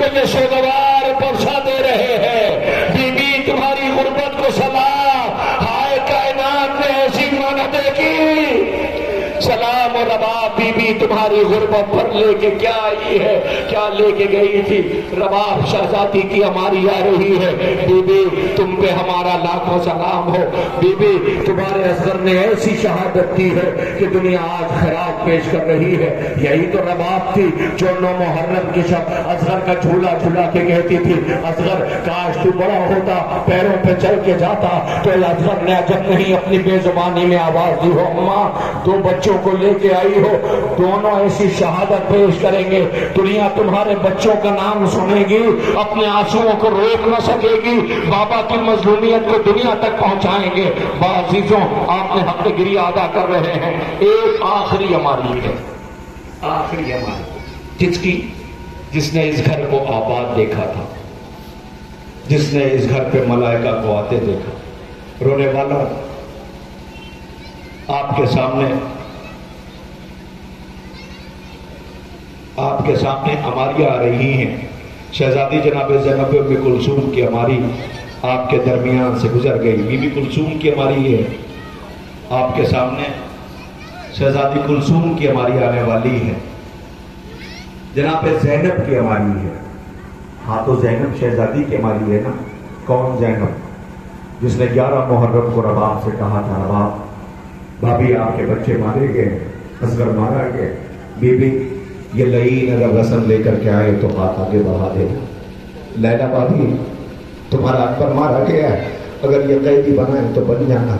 تو یہ سوگوار پرسا دے رہے ہیں، بی بی تمہاری غربت کو سلام، ہائے کائنات نے ایسی مانا دیکھی، سلام و رباب بی بی تمہاری غربت پر لے کے کیا آئی ہے، کیا لے کے گئی تھی، رباب شہزادی کی ہماری آ رہی ہے، بی بی تم پہ ہمارا لاکھوں سلام ہو، بی بی تمہارے اصغر نے ایسی شہادت دی ہے کہ دنیا آج خراج پیش کر رہی ہے، یہی تو رباب تھی جو 9 محرم کی شب اصغر کا جھولا جھولا کے کہتی تھی، اصغر کاش تو بڑا ہوتا، پیروں پہ چل کے جاتا، تو اصغر نے جب نہیں اپنی بے زبانی میں آواز دی ہو، اماں 2 بچوں کو لے کے آئی ہو، دونوں ایسی شہادت پیش کریں گے، دنیا تمہارے بچوں کا نام سنے گی، اپنے آنسوؤں کو روک نہ سکے گی، بابا کی مظلومیت کو دنیا تک پہنچائیں گے۔ عزیزوں آپ نے حق گری ادا کر رہے ہیں، ایک آخری ہماری ہے، آخری ہماری جس نے اس گھر کو آباد دیکھا تھا، جس نے اس گھر پہ ملائکہ کو آتے دیکھا، رونے والا آپ کے سامنے ہماریاں آ رہی ہیں، شہزادی جناب زینب ام کلثوم کی ہماری آپ کے درمیان سے گزر گئی، بی بی کلثوم کی ہماری ہے آپ کے سامنے، شہزادی کلثوم کی ہماری آنے والی ہے، جناب زینب کی ہماری ہے، ہاں تو زینب شہزادی کی ہماری ہے نا، کون زینب جس نے 11 محرم کو رباب سے کہا تھا، رباب بھابھی آپ کے بچے مارے گئے، اصغر مارا گئے، بی بی یہ لعین اگر رسم لے کر کے آئے تو ہاتھ آگے بڑھا دینا، لیلا بھابھی تمہارا اکبر مارا گیا ہے، اگر یہ قیدی بنائے تو بن جانا،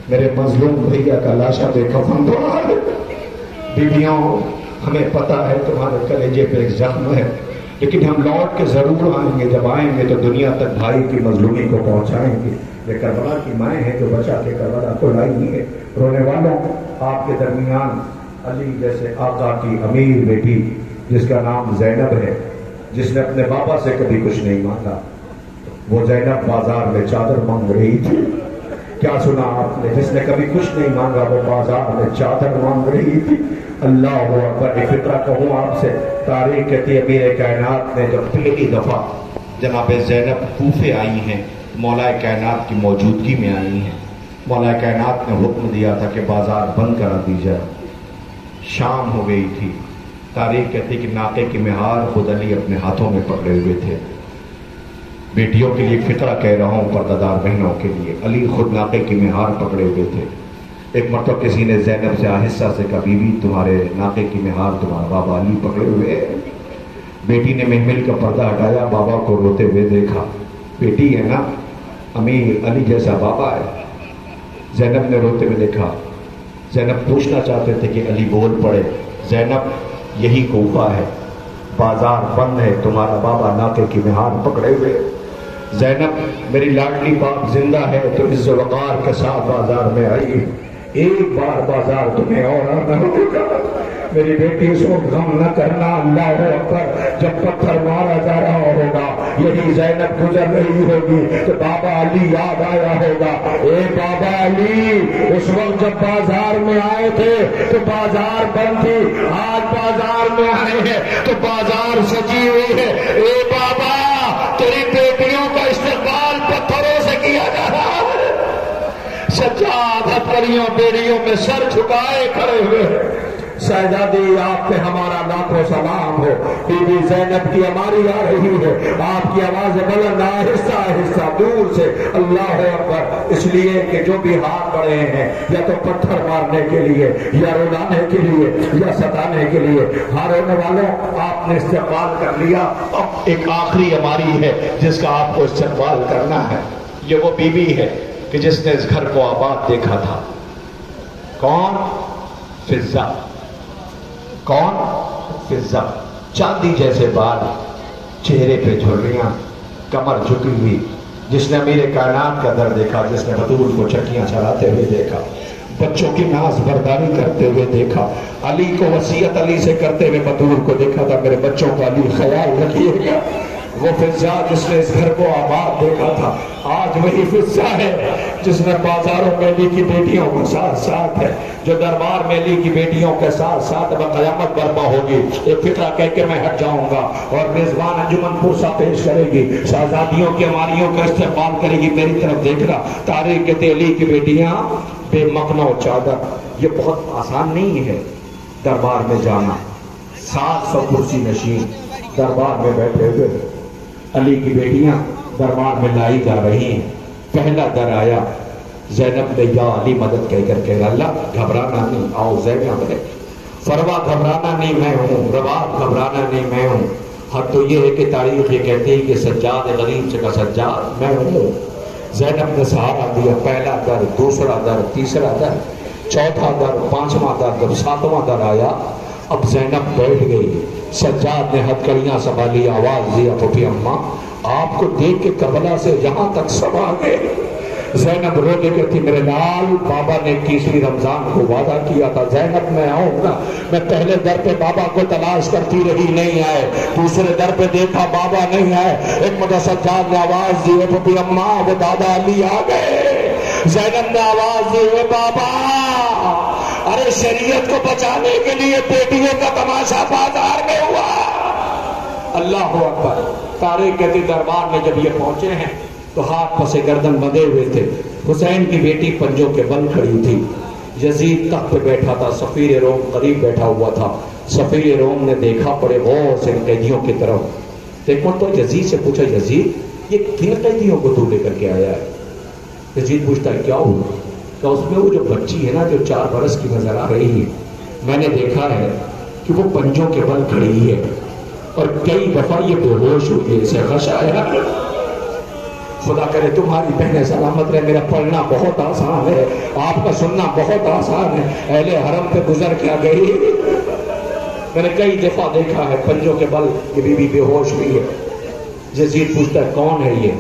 میرے مظلوم بھیا کا لاشا بے کفن بنا دے، بیویوں ہمیں پتا ہے تمہارے کلیجے پہ ایک زخم ہے، لیکن ہم لوٹ کے ضرور آئیں گے، جب آئیں گے تو دنیا تک بھائی کی مظلومی کو پہنچائیں گے، یہ کربلا کی مائیں ہیں جو بچا کے کربلا کو لائی ہے، رونے والوں آپ کے درمیان علی جیسے آقا کی امیر بیٹی جس کا نام زینب ہے، جس نے اپنے بابا سے کبھی کچھ نہیں مانگا، وہ زینب بازار میں چادر مانگ رہی تھی، کیا سنا آپ نے، جس نے کبھی کچھ نہیں مانگا وہ بازار میں چادر مانگ رہی تھی، اللہ اکبر۔ ایک فطرہ کہوں آپ سے، تاریخ کہتی ہے امیر کائنات نے جب پہلی دفعہ جناب زینب کوفے آئی ہیں، مولا کائنات کی موجودگی میں آئی ہیں، مولا کائنات نے حکم دیا تھا کہ بازار بند کرا دی جائے، شام ہو گئی تھی، تاریخ کہتی کہ ناقے کی مہار خود علی اپنے ہاتھوں میں پکڑے ہوئے تھے، بیٹیوں کے لیے فطرہ کہہ رہا ہوں، پردہ بہنوں کے لیے، علی خود ناقے کی مہار پکڑے ہوئے تھے، ایک مرتبہ کسی نے زینب سے آہستہ سے کہا، بی بی تمہارے ناقے کی مہار تمہارا بابا علی پکڑے ہوئے، بیٹی نے محمل کا پردہ ہٹایا، بابا کو روتے ہوئے دیکھا، بیٹی ہے نا، امیر علی جیسا بابا ہے، زینب نے روتے ہوئے دیکھا، زینب پوچھنا چاہتے تھے کہ علی بول پڑے، زینب یہی کوفہ ہے، بازار بند ہے، تمہارا بابا ناقے کی مہار پکڑے ہوئے، زینب میری لاڈلی باپ زندہ ہے تو عز و وقار کے ساتھ بازار میں آئی، ایک بار بازار تمہیں اور آنا ہوگا، میری بیٹی اس وقت غم نہ کرنا، اللہ اکبر، جب پتھر مارا جا رہا ہوگا یہی زینب گزر رہی ہوگی تو بابا علی یاد آیا ہوگا، اے بابا علی اس وقت جب بازار میں آئے تھے تو بازار بند تھی، آج بازار میں آئے ہیں تو بازار سجی ہوئی ہے، اے بابا تیری بیٹیوں کا استقبال پتھروں سے کیا جا رہا ہے، سجاد ہتھکڑیوں بیڑیوں میں سر جھکائے کھڑے ہوئے، شہزادی آپ پہ ہمارا لاکھوں سلام ہو، بی بی زینب کی ہماری آ رہی ہے، آپ کی آواز بلند آہستہ آہستہ دور سے، اللہ اکبر، اس لیے کہ جو بھی ہاتھ بڑھے ہیں یا تو پتھر مارنے کے لیے یا رلانے کے لیے یا ستانے کے لیے، ہارونے والوں آپ نے استقبال کر لیا، اب ایک آخری ہماری ہے جس کا آپ کو استقبال کرنا ہے، یہ وہ بی بی ہے کہ جس نے اس گھر کو آباد دیکھا تھا، کون؟ فضہ، کون؟ فضہ، چاندی جیسے بال، چہرے پہ جھریاں، کمر جھکی ہوئی، جس نے امیر کائنات کا در دیکھا، جس نے بطول کو چکیاں چلاتے ہوئے دیکھا، بچوں کی ناز برداری کرتے ہوئے دیکھا، علی کو وصیت علی سے کرتے ہوئے بطول کو دیکھا تھا، میرے بچوں کا علی خیال رکھیے گا، وہ فضا جس نے اس گھر کو آباد دیکھا تھا آج وہی فضا ہے جس نے بازاروں میں علی کی بیٹیوں کے ساتھ ساتھ ہے، جو دربار میں علی کی بیٹیوں کے ساتھ ساتھ قیامت برپا ہوگی۔ ایک فقرہ کہہ کے میں ہٹ جاؤں گا اور میزبان انجمن پرسا پیش کرے گی، شہزادیوں کی ہماریوں کا استقبال کرے گی۔ میری طرف دیکھنا، تاریخ کہتے علی کی بیٹیاں بے مخنو چادر۔ یہ بہت آسان نہیں ہے دربار میں جانا، 700 کرسی نشین دربار میں بیٹھے ہوئے علی کی بیٹیاں دربار میں لائی جا رہی ہیں۔ پہلا در آیا، زینب نے یا علی مدد کہہ کر کہ اللہ گھبرانا نہیں، آؤ زینب ہے، فروا گھبرانا نہیں میں ہوں، رباب گھبرانا نہیں میں ہوں۔ حد تو یہ ہے کہ تاریخ یہ کہتی ہے کہ سجاد غریب سے کا سجاد میں ہوں۔ زینب نے سہارا دیا، پہلا در، دوسرا در، تیسرا در، چوتھا در، پانچواں در، جب ساتواں در آیا اب زینب بیٹھ گئی۔ سجاد نے ہتھکڑیاں سنبھالی، آواز دیا پھوپھی اماں آپ کو دیکھ کے کربلا سے یہاں تک سب آ گئے۔ زینب رو کے کہتی میرے لال بابا نے 21ویں رمضان کو وعدہ کیا تھا زینب میں آؤں گا، میں پہلے در پہ بابا کو تلاش کرتی رہی نہیں آئے، دوسرے در پہ دیکھا بابا نہیں آئے، ایک مدہ سجاد نے آواز دی پھوپھی اماں وہ دادا علی آ گئے۔ زینب نے آواز دی بابا، ارے شریعت کو بچانے کے لیے بیٹیوں کا تماشا بازار میں ہوا۔ اللہ اکبر۔ تاریخ کہتی دربار میں جب یہ پہنچے ہیں تو ہاتھ پسے گردن بندھے ہوئے تھے، حسین کی بیٹی پنجوں کے بل کھڑی تھی، یزید تخت پہ بیٹھا تھا، سفیر روم قریب بیٹھا ہوا تھا۔ سفیر روم نے دیکھا بڑے غور سے قیدیوں کی طرف، دیکھو تو یزید سے پوچھا یزید یہ کن قیدیوں کو تو لے کر کے آیا ہے؟ یزید پوچھتا ہے کیا ہوا؟ کہ اس میں وہ جو بچی ہے نا جو 4 برس کی نظر آ رہی ہے، میں نے دیکھا ہے کہ وہ پنجوں کے بل کھڑی ہے اور کئی دفعہ یہ بے ہوش ہوئی ہے، اسے غش آیا۔ خدا کرے تمہاری بہنیں سلامت رہے، میرا پڑھنا بہت آسان ہے، آپ کا سننا بہت آسان ہے، اہل حرم پہ گزر کیا گئی، میں نے کئی دفعہ دیکھا ہے پنجوں کے بل یہ بی بی بے ہوش ہوئی ہے۔ یزید پوچھتا ہے کون ہے یہ؟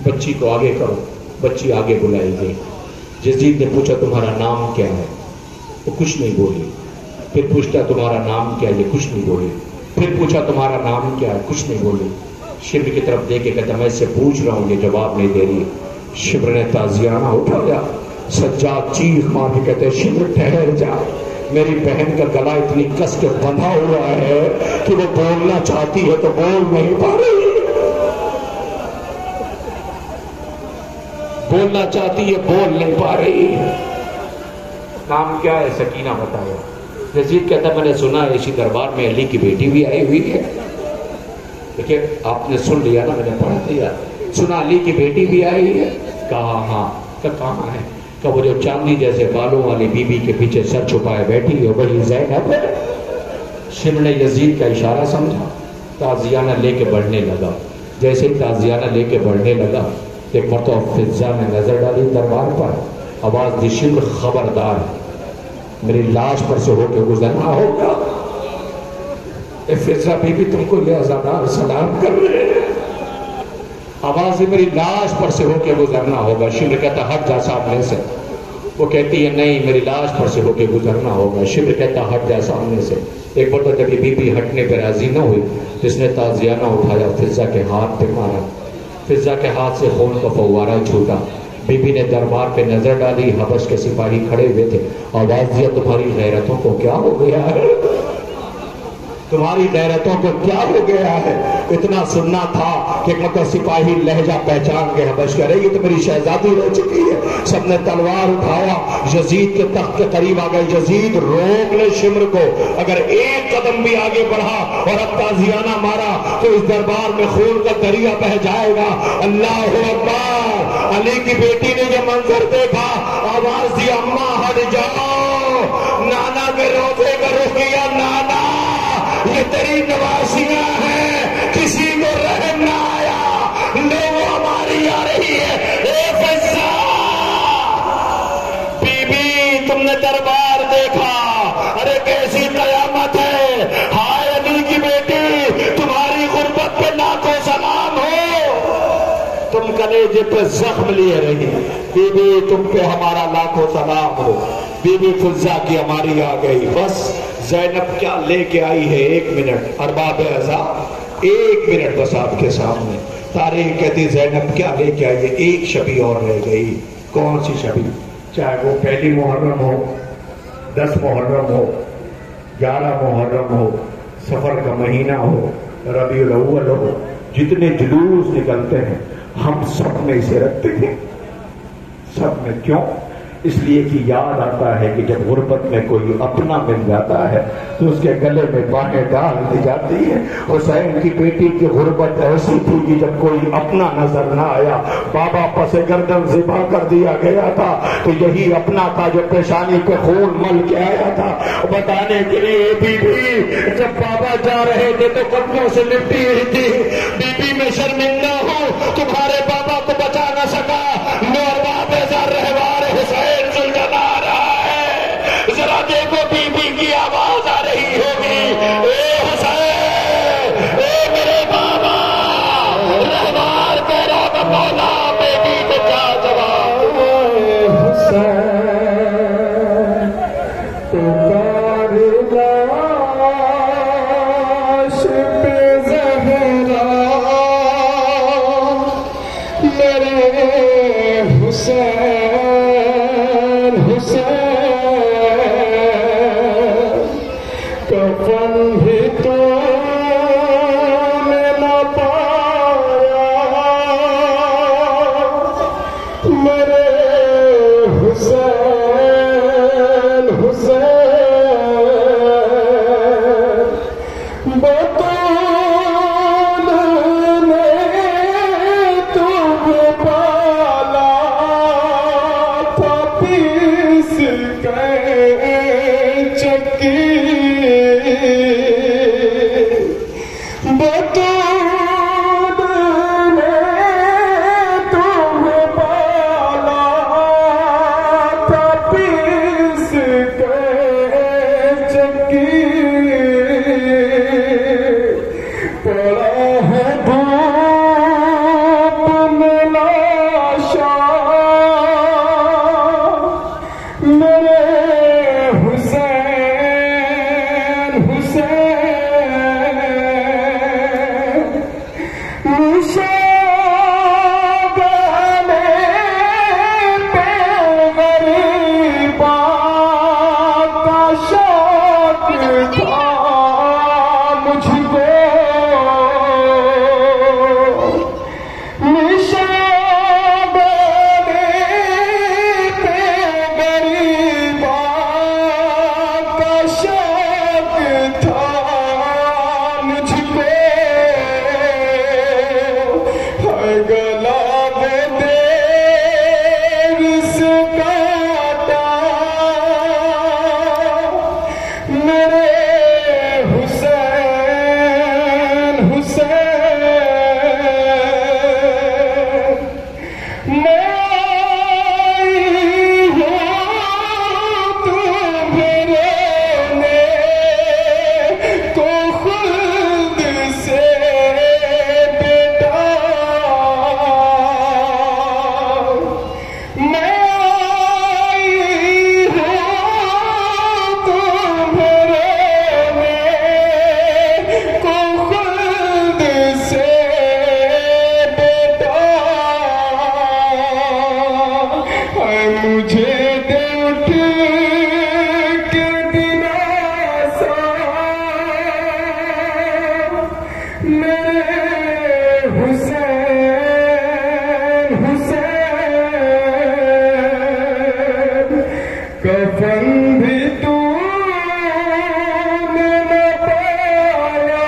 بچی کو آگے کرو، بچی آگے بلائی گئی۔ یزید نے پوچھا تمہارا نام کیا ہے؟ وہ کچھ نہیں بولی۔ پھر پوچھتا تمہارا نام کیا ہے؟ یہ کچھ نہیں بولی۔ پھر پوچھا تمہارا نام کیا ہے؟ کچھ نہیں بولی۔ شبر کی طرف دیکھ کے کہتا میں اس سے پوچھ رہا ہوں یہ جواب نہیں دے رہی۔ شبر نے تازیانہ اٹھایا، سجاد چیخ مار کے کہتے شبر ٹھہر جا، میری بہن کا گلا اتنی کس کے بندھا ہوا ہے کہ وہ بولنا چاہتی ہے تو بول نہیں پا رہی، بولنا چاہتی ہے بول نہیں پا رہی۔ نام کیا ہے؟ سکینہ بتایا۔ یزید کہتا میں نے سنا ہے اسی دربار میں علی کی بیٹی بھی آئی ہوئی ہے۔ دیکھیں آپ نے سن لیا نا، میں نے پڑھ دیا، سنا علی کی بیٹی بھی آئی ہے؟ کہا ہاں۔ کہ کہاں ہے؟ کہ وہ جو چاندی جیسے بالوں والی بی بی کے پیچھے سر چھپائے بیٹھی ہے وہی زینب ہے۔ شمر نے یزید کا اشارہ سمجھا، تازیانہ لے کے بڑھنے لگا۔ جیسے ہی تازیانہ لے کے بڑھنے لگا ایک مرتبہ فضا نے نظر ڈالی دربار پر، آواز دی شمر خبردار میری لاش پر سے ہو کے گزرنا ہوگا۔ اے فضا بی بی تم کو یہ عزادار سلام کر رہے ہیں، آواز میری لاش پر سے ہو کے گزرنا ہوگا۔ شمر کہتا ہٹ جا سامنے سے، وہ کہتی ہے نہیں میری لاش پر سے ہو کے گزرنا ہوگا۔ شمر کہتا ہٹ جا سامنے سے۔ ایک مرتبہ جب یہ بی بی ہٹنے پہ راضی نہ ہوئی جس نے تازیانہ اٹھایا فضا کے ہاتھ پہ مارا، فضا کے ہاتھ سے خون کا فوارہ چھوٹا۔ بی بی نے دربار پہ نظر ڈالی، حبش کے سپاہی کھڑے ہوئے تھے، آواز دیا تمہاری غیرتوں کو کیا ہو گیا ہے؟ تمہاری غیرتوں کو کیا ہو گیا ہے؟ اتنا سننا تھا کہ مطلب سپاہی لہجہ پہچان کے حبش کرے یہ تو میری شہزادی رہ چکی ہے۔ سب نے تلوار اٹھایا، یزید کے تخت کے قریب آ گئے۔ یزید روک لے شمر کو، اگر ایک قدم بھی آگے بڑھا اور اب تازیانہ مارا تو اس دربار میں خون کا دریا بہہ جائے گا۔ اللہ اکبر۔ علی کی بیٹی نے یہ منظر دیکھا، آواز دی اماں ہٹ جاؤ، نانا کے روزے کا رخ کیا، نانا یہ تیری نوازیاں ہیں، کسی کو رحم نہ آیا، لو وہ ہماری آ رہی ہے۔ اے فضا بی بی تم نے دربار دیکھا، ارے کیسی قیامت ہے، ہائے علی کی بیٹی تمہاری غربت پہ لاکھوں سلام ہو، تم کلیجے پہ زخم لیے رہی، بی بی تم پہ ہمارا لاکھوں سلام ہو۔ بی بی فضا کی ہماری آ گئی، بس زینب کیا لے کے آئی ہے، 1 منٹ۔ ارباب اعضاء ایک منٹ بس آپ کے سامنے. تاریخ کہتی زینب کیا لے کے آئیے, ایک شبی اور رہ گئی. کون سی شبی؟ چاہے وہ پہلی محرم ہو, 10 محرم ہو, 11 محرم ہو, سفر کا مہینہ ہو, ربیع الاول ہو, جتنے جلوس نکلتے ہیں ہم سب میں اسے رکھتے ہیں. سب میں. کیوں؟ اس لیے کہ یاد آتا ہے کہ جب غربت میں کوئی اپنا مل جاتا ہے تو اس کے گلے میں باہیں ڈال دی جاتی ہے. حسین کی بیٹی کی غربت ایسی تھی کہ جب کوئی اپنا نظر نہ آیا, بابا پس گردن ذبح کر دیا گیا تھا, تو یہی اپنا تھا جو پیشانی پہ خون مل کے آیا تھا بتانے کے لیے. بی بی جب بابا جا رہے تھے تو قدموں سے لپٹی ہوئی تھی. بی بی میں شرمندہ ہوں, تمہارے بابا کو بچا نہ سکا, مہربان بیزار رہوار حسین سلطان آ رہا ہے. ذرا دیکھو بی بی کی آواز آ رہی ہوگی, اے حسین, اے میرے بابا, رہوار پیرا کا مولا. بیٹی کو کیا جواب؟ حسین پکار لاش پہ زہرا, میرے حسین حسین کفن بھی تو نے نہ پایا, میرے حسین حسین بطول نے تمہیں پالا تھا پیس کے چکی, بطول نے تمہیں پالا تھا پیس کے چکی, پڑا ہے دھوپ میں لاشا میرے حسین حسین. کفن بھی تو نے نہ پایا